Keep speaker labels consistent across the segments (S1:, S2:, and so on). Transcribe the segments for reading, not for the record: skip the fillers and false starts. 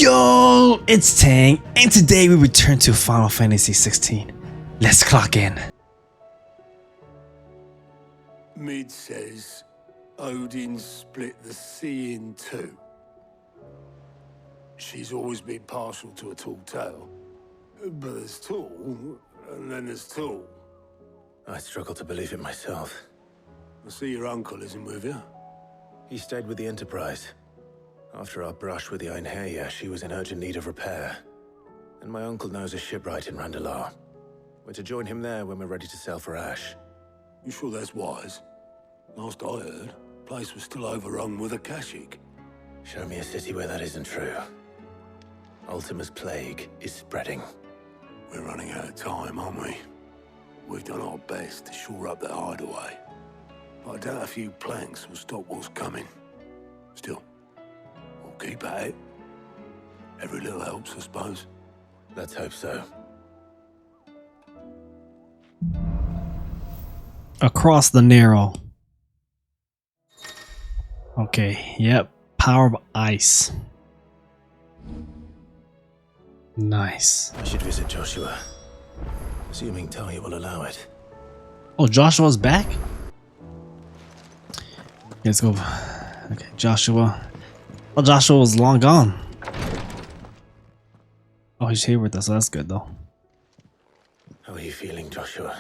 S1: Yo, it's Tang, and today we return to Final Fantasy 16. Let's clock in.
S2: Mid says Odin split the sea in two. She's always been partial to a tall tale. But there's tall, and then there's tall.
S3: I struggle to believe it myself.
S2: I see your uncle isn't with you.
S3: He stayed with the Enterprise. After our brush with the Einherja, she was in urgent need of repair. And my uncle knows a shipwright in Randalar. We're to join him there when we're ready to sail for Ash.
S2: You sure that's wise? Last I heard, the place was still overrun with Akashic.
S3: Show me a city where that isn't true. Ultima's plague is spreading.
S2: We're running out of time, aren't we? We've done our best to shore up that hideaway. But I doubt a few planks will stop what's coming. Still, we'll keep at it. Every little helps, I suppose.
S3: Let's hope so.
S1: Across the Narrow. Okay, yep. Power of Ice. Nice.
S3: I should visit Joshua. Assuming Talia will allow it.
S1: Oh, Joshua's back? Let's go. Okay, Joshua. Well, Joshua was long gone. Oh, he's here with us. So that's good, though.
S3: How are you feeling, Joshua?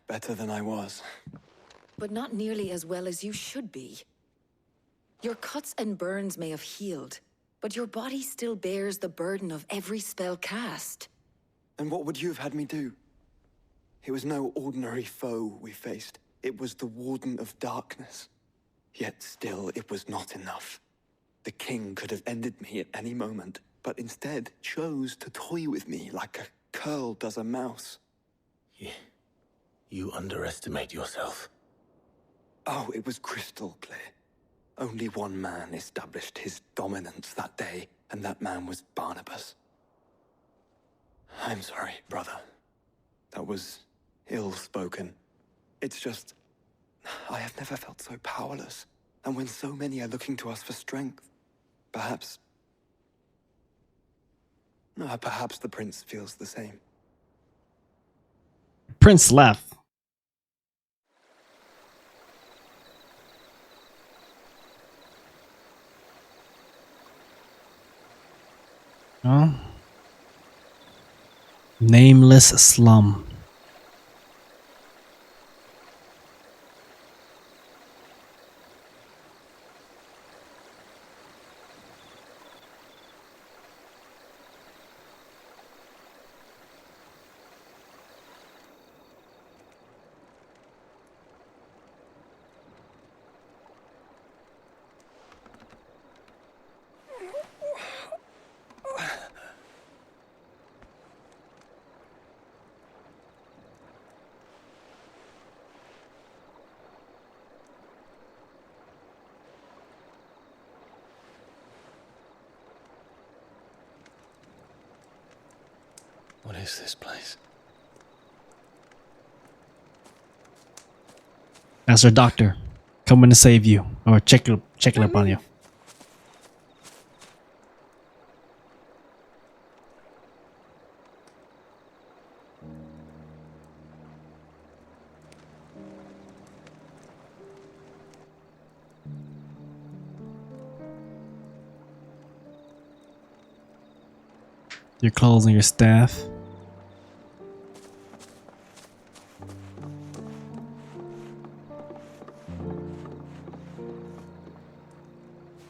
S4: Better than I was.
S5: But not nearly as well as you should be. Your cuts and burns may have healed, but your body still bears the burden of every spell cast.
S4: And what would you have had me do? It was no ordinary foe we faced. It was the Warden of Darkness. Yet still, it was not enough. The king could have ended me at any moment, but instead chose to toy with me like a curl does a mouse.
S3: Yeah. You underestimate yourself.
S4: Oh, it was crystal clear. Only one man established his dominance that day, and that man was Barnabas. I'm sorry, brother. That was ill-spoken. It's just, I have never felt so powerless. And when so many are looking to us for strength, perhaps the prince feels the same.
S1: Prince left. Oh. Nameless slum.
S3: What is this place?
S1: That's our doctor. Coming to save you. Or checking up on you. Your clothes and your staff.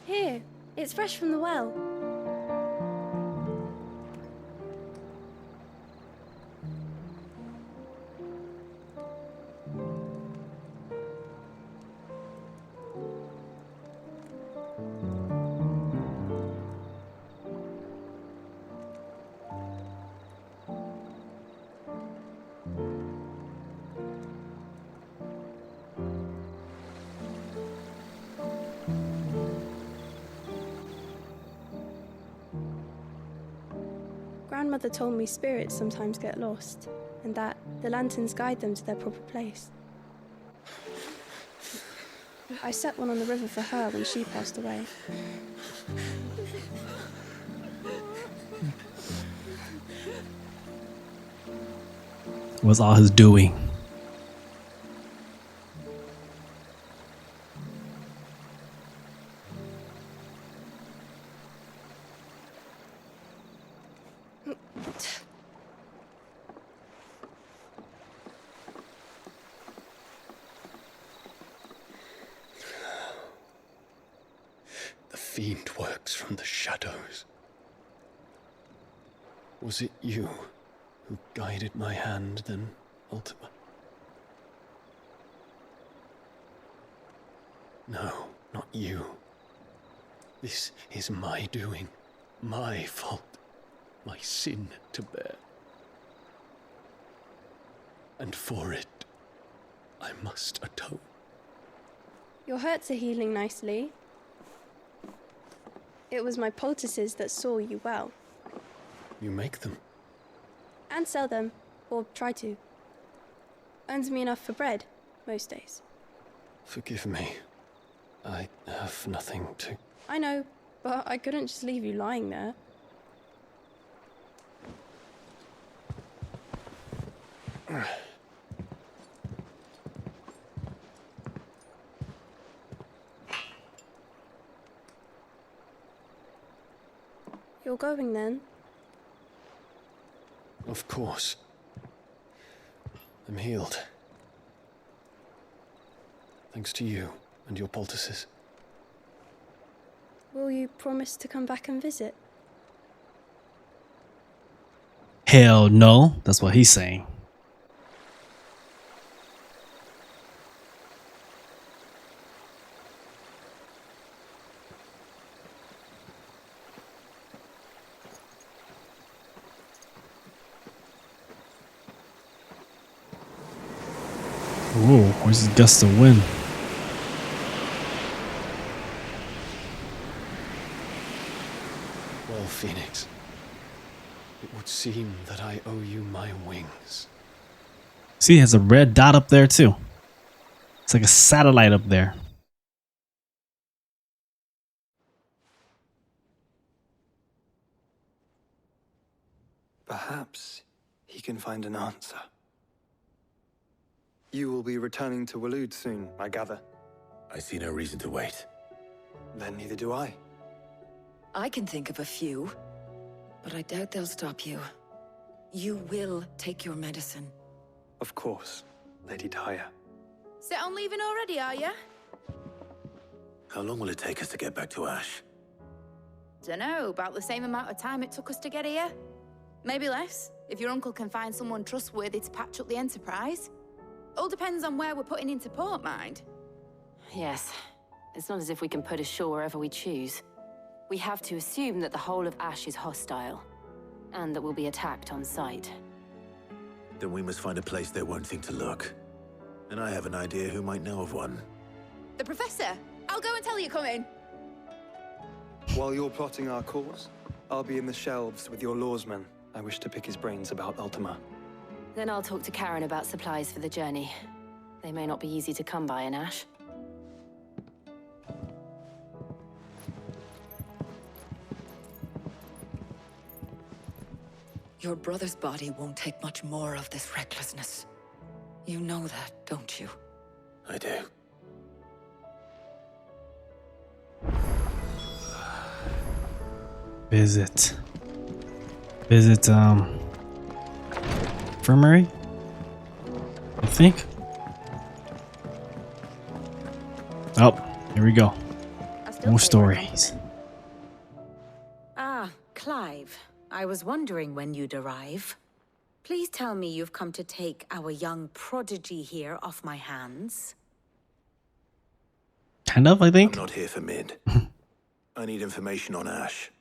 S6: Here, it's fresh from the well. Grandmother told me spirits sometimes get lost, and that the lanterns guide them to their proper place. I set one on the river for her when she passed away.
S1: was all his doing.
S7: The fiend works from the shadows. Was it you who guided my hand then, Ultima? No, not you. This is my doing, my fault, my sin to bear. And for it, I must atone.
S6: Your hurts are healing nicely. It was my poultices that saw you well.
S7: You make them?
S6: And sell them, or try to. Earns me enough for bread, most days.
S7: Forgive me. I have nothing to...
S6: I know, but I couldn't just leave you lying there. You're going then?
S7: Of course. I'm healed. Thanks to you and your poultices.
S6: Will you promise to come back and visit?
S1: Hell no. That's what he's saying. Whoa, where's this gust of wind?
S7: Well, Phoenix, it would seem that I owe you my wings.
S1: See, it has a red dot up there too. It's like a satellite up there.
S4: Perhaps he can find an answer. You will be returning to Waloed soon, I gather.
S3: I see no reason to wait.
S4: Then neither do I.
S5: I can think of a few, but I doubt they'll stop you. You will take your medicine.
S4: Of course, Lady Daya.
S8: Set on leaving already, are ya?
S3: How long will it take us to get back to Ash?
S8: Dunno, about the same amount of time it took us to get here. Maybe less, if your uncle can find someone trustworthy to patch up the Enterprise. All depends on where we're putting into port, mind.
S9: Yes. It's not as if we can put ashore wherever we choose. We have to assume that the whole of Ash is hostile, and that we'll be attacked on sight.
S3: Then we must find a place they won't think to look. And I have an idea who might know of one.
S8: The Professor! I'll go and tell you come in.
S4: While you're plotting our course, I'll be in the shelves with your lawsman. I wish to pick his brains about Ultima.
S9: Then I'll talk to Karen about supplies for the journey. They may not be easy to come by in Ash.
S5: Your brother's body won't take much more of this recklessness. You know that, don't you?
S3: I do.
S1: Visit, infirmary? I think. Oh, here we go. More stories.
S10: Ah, Clive. I was wondering when you'd arrive. Please tell me you've come to take our young prodigy here off my hands.
S1: Kind of, I think.
S3: I'm not here for mid. I need information on Ash.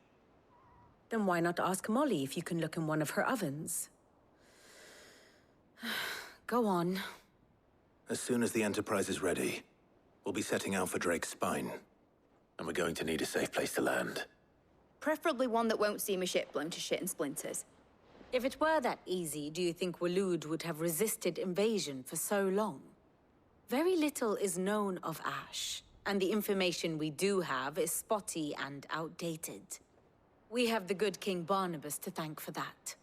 S10: Then why not ask Molly if you can look in one of her ovens? Go on.
S3: As soon as the Enterprise is ready, we'll be setting out for Drake's Spine. And we're going to need a safe place to land.
S8: Preferably one that won't see my ship blown to shit and splinters.
S10: If it were that easy, do you think Waloed would have resisted invasion for so long? Very little is known of Ash, and the information we do have is spotty and outdated. We have the good King Barnabas to thank for that.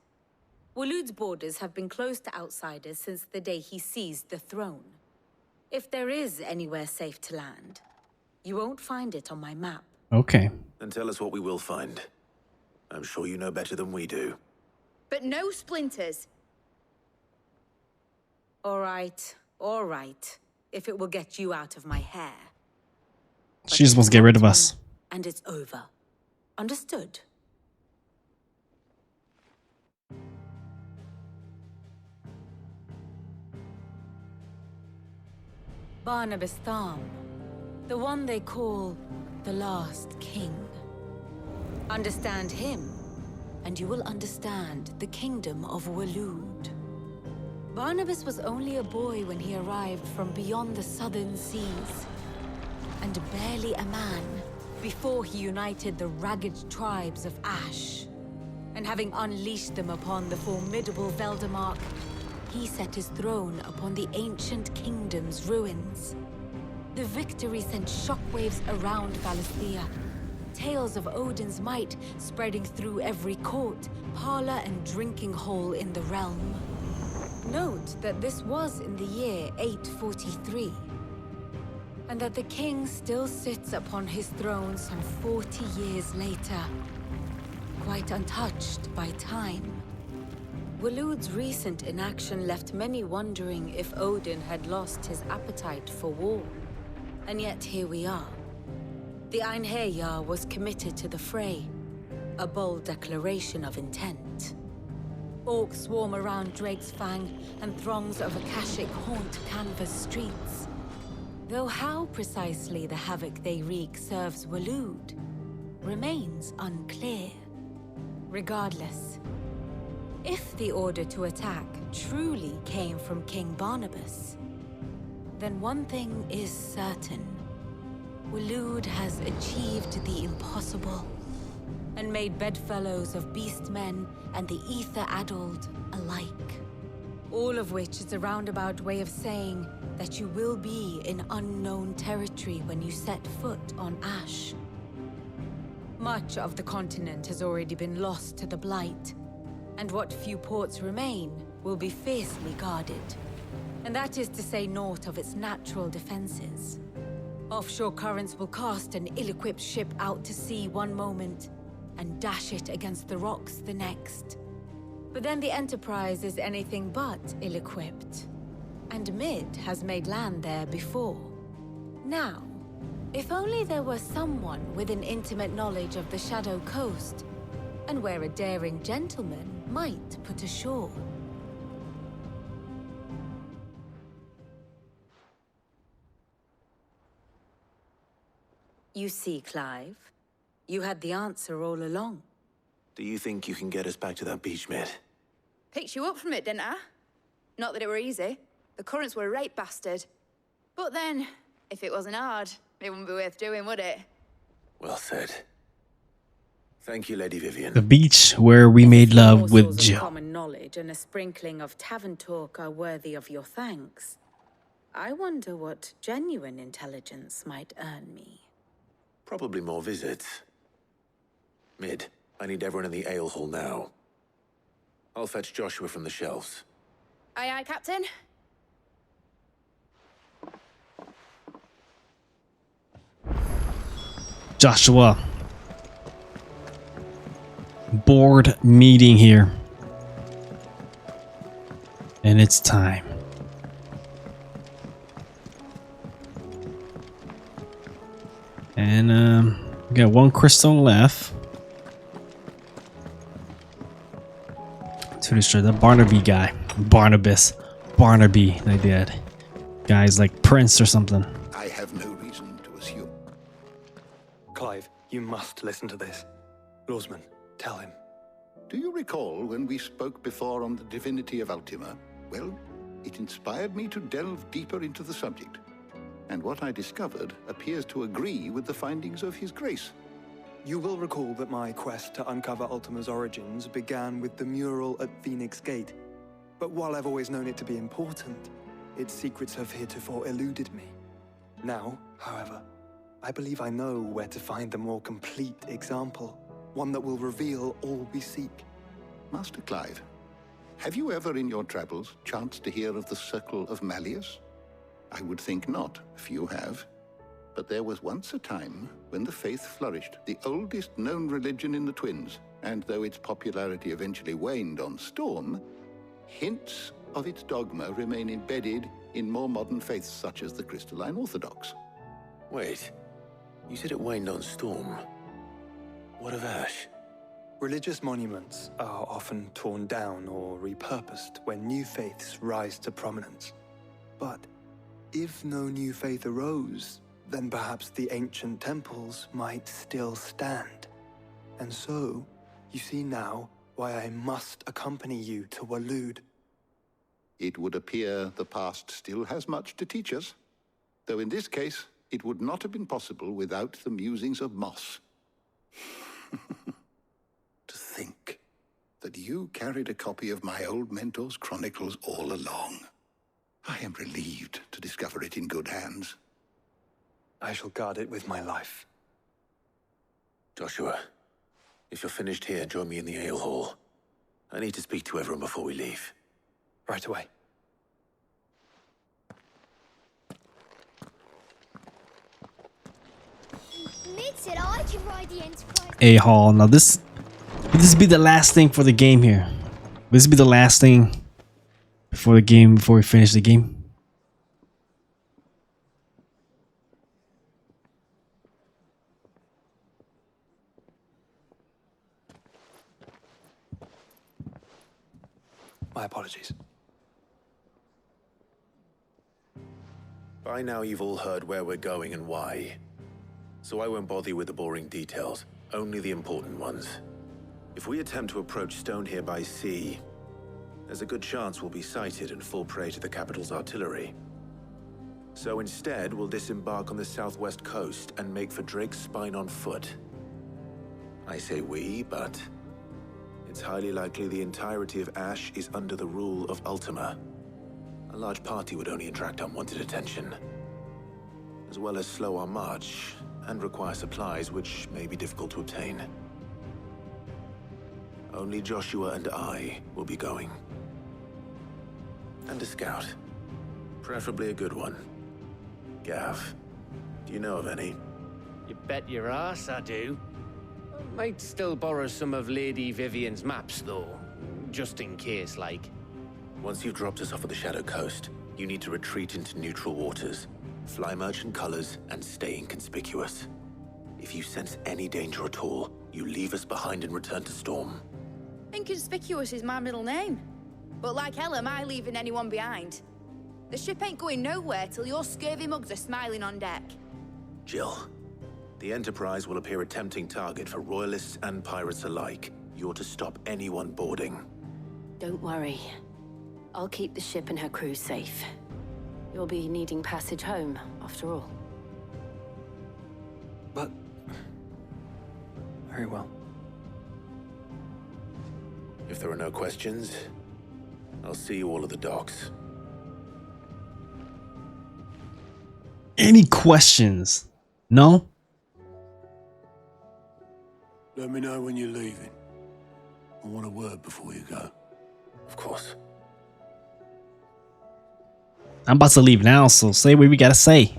S10: Waloed's borders have been closed to outsiders since the day he seized the throne. If there is anywhere safe to land, you won't find it on my map.
S1: Okay.
S3: Then tell us what we will find. I'm sure you know better than we do.
S8: But no splinters.
S10: All right. If it will get you out of my hair.
S1: She just wants to get rid of us.
S10: And it's over. Understood? Barnabas Tham, the one they call the last king. Understand him, and you will understand the kingdom of Waloed. Barnabas was only a boy when he arrived from beyond the southern seas, and barely a man before he united the ragged tribes of Ash. And having unleashed them upon the formidable Veldemark, he set his throne upon the ancient kingdom's ruins. The victory sent shockwaves around Valisthea, tales of Odin's might spreading through every court, parlor, and drinking hole in the realm. Note that this was in the year 843, and that the king still sits upon his throne some 40 years later, quite untouched by time. Waloed's recent inaction left many wondering if Odin had lost his appetite for war. And yet here we are. The Einherjar was committed to the fray, a bold declaration of intent. Orcs swarm around Drake's Fang, and throngs of Akashic haunt Canvas streets. Though how precisely the havoc they wreak serves Waloed remains unclear. Regardless, if the order to attack truly came from King Barnabas, then one thing is certain. Waloed has achieved the impossible, and made bedfellows of beastmen and the ether-addled alike. All of which is a roundabout way of saying that you will be in unknown territory when you set foot on Ash. Much of the continent has already been lost to the Blight, and what few ports remain will be fiercely guarded. And that is to say naught of its natural defenses. Offshore currents will cast an ill-equipped ship out to sea one moment, and dash it against the rocks the next. But then the Enterprise is anything but ill-equipped. And Mid has made land there before. Now, if only there were someone with an intimate knowledge of the Shadow Coast, and where a daring gentleman might put ashore. You see, Clive, you had the answer all along.
S3: Do you think you can get us back to that beach, Mid?
S8: Picked you up from it, didn't I? Not that it were easy. The currents were a right bastard. But then, if it wasn't hard, it wouldn't be worth doing, would it?
S3: Well said. Thank you, Lady Vivian.
S1: The beach where we made love with
S10: Morsels of
S1: Jill.
S10: common knowledge and a sprinkling of tavern talk are worthy of your thanks. I wonder what genuine intelligence might earn me.
S3: Probably more visits. Mid, I need everyone in the ale hall now. I'll fetch Joshua from the shelves.
S8: Aye, aye, Captain.
S1: Joshua. Board meeting here. And it's time. And we got one crystal left. To destroy the Barnaby guy. Barnaby, like that. Guy's like Prince or something.
S2: I have no reason to assume.
S4: Clive, you must listen to this. Lawsman, tell him.
S2: Do you recall when we spoke before on the divinity of Ultima? Well, it inspired me to delve deeper into the subject. And what I discovered appears to agree with the findings of His Grace.
S4: You will recall that my quest to uncover Ultima's origins began with the mural at Phoenix Gate. But while I've always known it to be important, its secrets have heretofore eluded me. Now, however, I believe I know where to find the more complete example, one that will reveal all we seek.
S2: Master Clive,
S11: Have you ever in your travels chanced to hear of the Circle of Malleus? I would think not, few have. But there was once a time when the faith flourished, the oldest known religion in the Twins, and though its popularity eventually waned on Storm, hints of its dogma remain embedded in more modern faiths such as the Crystalline Orthodox.
S3: Wait, you said it waned on Storm. What of Ash?
S4: Religious monuments are often torn down or repurposed when new faiths rise to prominence. But if no new faith arose, then perhaps the ancient temples might still stand. And so, you see now why I must accompany you to Waloed.
S11: It would appear the past still has much to teach us, though in this case, it would not have been possible without the musings of Moss. To think that you carried a copy of my old mentor's chronicles all along. I am relieved to discover it in good hands.
S4: I shall guard it with my life.
S3: Joshua, if you're finished here, join me in the ale hall. I need to speak to everyone before we leave.
S4: Right away.
S12: Mid said I can ride the Enterprise.
S1: A-Hall. Now this be the last thing for the game here. This be the last thing before we finish the game.
S4: My apologies.
S3: By now you've all heard where we're going and why. So I won't bother you with the boring details, only the important ones. If we attempt to approach Stone here by sea, there's a good chance we'll be sighted and fall prey to the capital's artillery. So instead, we'll disembark on the southwest coast and make for Drake's Spine on foot. I say we, but it's highly likely the entirety of Ash is under the rule of Ultima. A large party would only attract unwanted attention, as well as slow our march and require supplies which may be difficult to obtain. Only Joshua and I will be going. And a scout. Preferably a good one. Gav, do you know of any?
S13: You bet your ass I do. Might still borrow some of Lady Vivian's maps, though. Just in case, like.
S3: Once you've dropped us off at the Shadow Coast, you need to retreat into neutral waters, fly merchant colors, and stay inconspicuous. If you sense any danger at all, you leave us behind and return to Storm.
S8: Inconspicuous is my middle name. But like hell am I leaving anyone behind. The ship ain't going nowhere till your scurvy mugs are smiling on deck.
S3: Jill, the Enterprise will appear a tempting target for royalists and pirates alike. You're to stop anyone boarding.
S9: Don't worry. I'll keep the ship and her crew safe. You'll be needing passage home, after all.
S4: But... very well.
S3: If there are no questions, I'll see you all at the docks.
S1: Any questions? No?
S2: Let me know when you're leaving. I want a word before you go.
S3: Of course.
S1: I'm about to leave now, so say what we gotta say.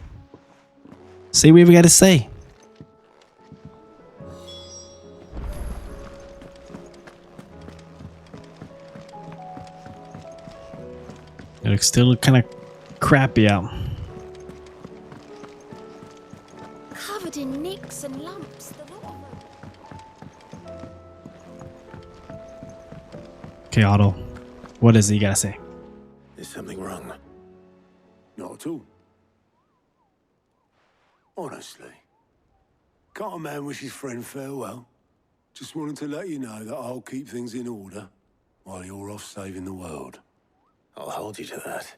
S1: Say what we gotta say. It looks still kind of crappy out.
S12: Covered in nicks and lumps. The lot of them.
S1: Okay, Otto. What is it you gotta say?
S3: Is something wrong?
S2: Not at all. Honestly. Can't a man wish his friend farewell? Just wanted to let you know that I'll keep things in order while you're off saving the world.
S3: I'll hold you to that.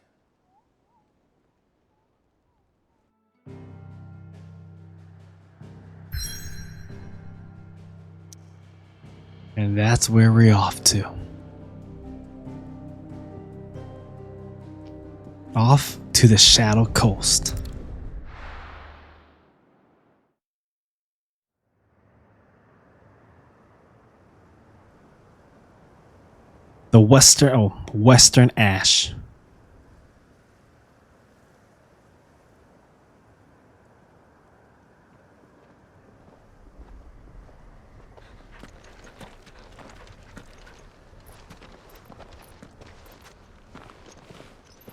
S1: And that's where we're off to. Off to the Shadow Coast. The Western Ash.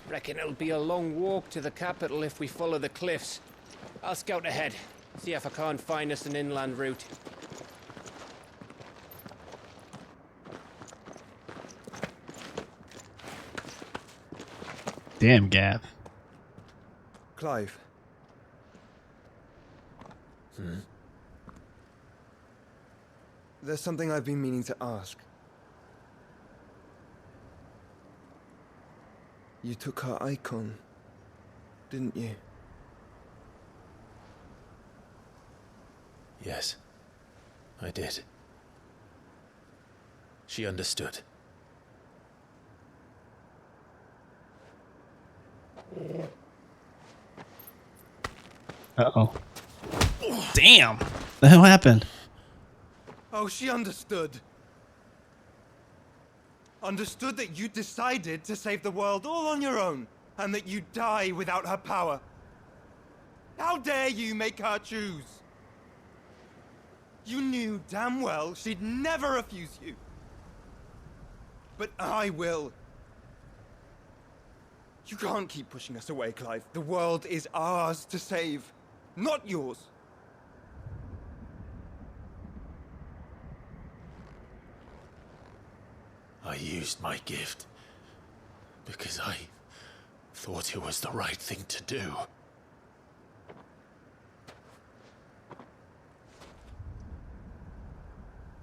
S13: Reckon it'll be a long walk to the capital if we follow the cliffs. I'll scout ahead, see if I can't find us an inland route.
S1: Damn, Gav.
S4: Clive. There's something I've been meaning to ask. You took her icon, didn't you?
S3: Yes, I did. She understood.
S1: Uh-oh. Damn! The hell happened?
S4: Oh, she understood. Understood that you decided to save the world all on your own, and that you'd die without her power. How dare you make her choose? You knew damn well she'd never refuse you. But I will. You can't keep pushing us away, Clive. The world is ours to save, not yours.
S3: I used my gift because I thought it was the right thing to do.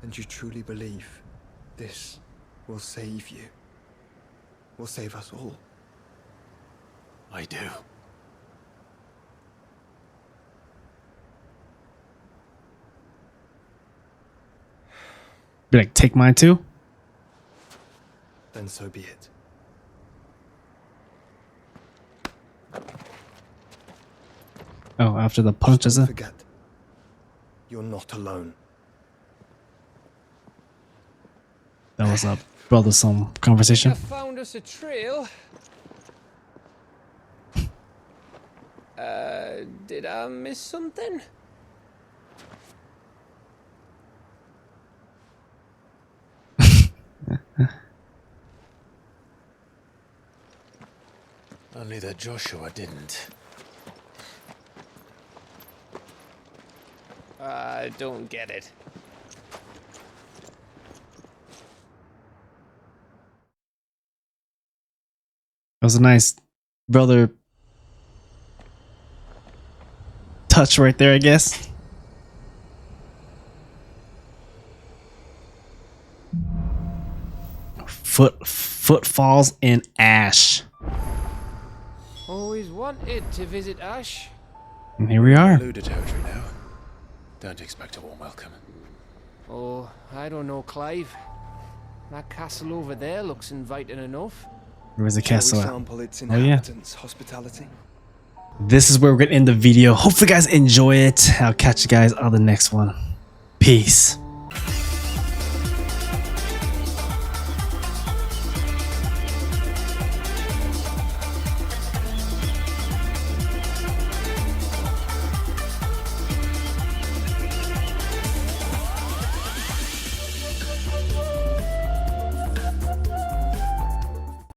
S4: And you truly believe this will save you? Will save us all?
S3: I do.
S1: Be like, take mine too?
S4: Then so be it.
S1: Oh, after the punch, is it?
S4: Forget, you're not alone.
S1: That was a brother-son conversation.
S13: You found us a trail. Did I miss something?
S3: Only that Joshua didn't.
S13: I don't get it.
S1: That was a nice brother touch right there, I guess. Footfalls in ash.
S13: Always wanted to visit Ash.
S1: And here we are.
S3: Looted territory now. Don't expect a warm welcome.
S13: Oh, I don't know, Clive. That castle over there looks inviting enough.
S1: Where's the
S4: Shall
S1: castle
S4: we
S1: at?
S4: sample its
S1: Oh yeah.
S4: inhabitants' hospitality?
S1: This is where we're gonna end the video. Hopefully you guys enjoy it. I'll catch you guys on the next one. Peace.